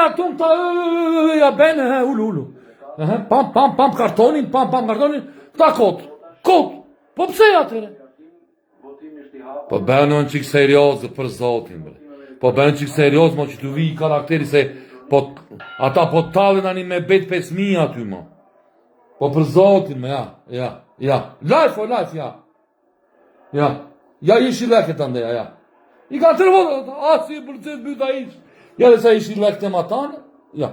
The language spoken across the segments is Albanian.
Miraton ta ja bene ulu. Pam kartonin, ta kot. Po pse atëre? Po bënë në qikë seriozë për zotin, bre. Po bënë qikë seriozë, mo që të vi karakteri se ata po talin ani me bet 5.000 aty, mo. Po për zotin, me ja. Life, ja. Ja ishi leket andeja, ja. I ka tërvodë, si për të byta ish. Ja dhe sa ishi leket e matanë, ja.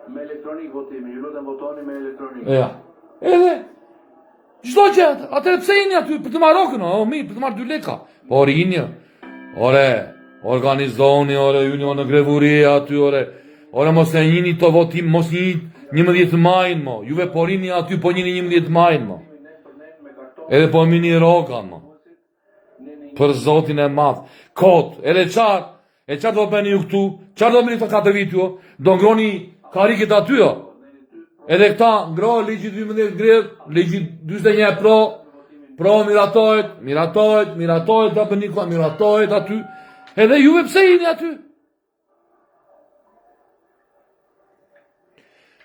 Me elektronik votimi, ju lutem votoni me elektronik. Ja. Edhe, qdo që atëre pse jeni aty, për të marokën, për të marrë 2 leka. Por jeni, organizoni, juni në grevuri aty, mos e njini të votim, mos njini 11 majnë, mo. Juve porini aty, po njini 11 majnë, mo. Edhe po mini roka, mo. Për zotin e madh. Kot, edhe qarë do bëni ju këtu, qarë do bëni të 4 vit ju, do ngroni karikit aty, jo. Edhe këta ngrojë ligjit 12 grevë, ligjit 21 pro miratojt, da bëni ka miratojt aty. Edhe juve pse jeni aty?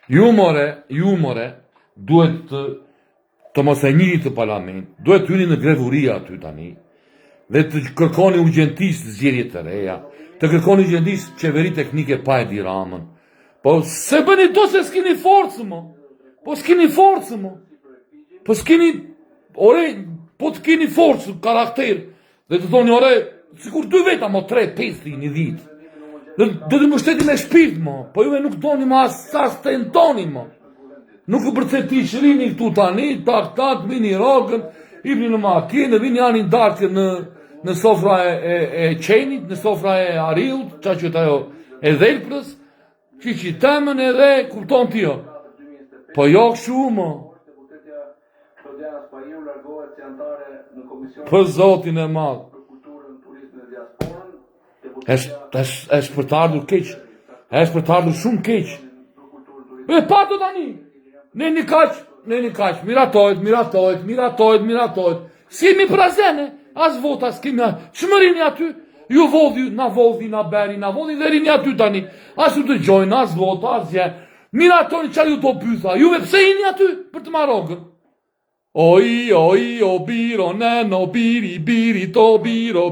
Ju more, duhet të mos e njëri të parlament, duhet të hyni në grevuria aty tani, dhe të kërkoni urgjentisë zgjedhje të reja, të kërkoni urgjentisë qeveri teknike pa e di Ramën. Po se bëni do se s'kini forcë, mo. Po s'kini forcë, mo. Po s'kini, po t'kini forcë, karakter, dhe të thoni, sikur 2 veta, mo 3-5 një ditë. Dhe të më shteti me shpirt, mo. Po juve nuk doni ma asas të entoni, mo. Nuk u përceti shrini këtu tani, tak, vini rogën, ibni në makinë, vini anin darkën në sofra e qenit, në sofra e ariut, qa që t'ajo e dhelprës, që që temën edhe kupton t'jo. Po jo këshu, mo. Për zotin e madhë. Eshtë për të ardhur keq. Eshtë për të ardhur shumë keq. E pato tani. Ne një kaq. Miratojt. S'kemi prazene. As vota s'kemi. Ç'mërini aty. Ju vodhi, na beri, dhe rini aty tani. As u të gjojnë, as vota, as je. Miratojnë që ju do pytha. Juve pse jeni aty për të marrogën? Oj, o biro, neno, biri, to biro.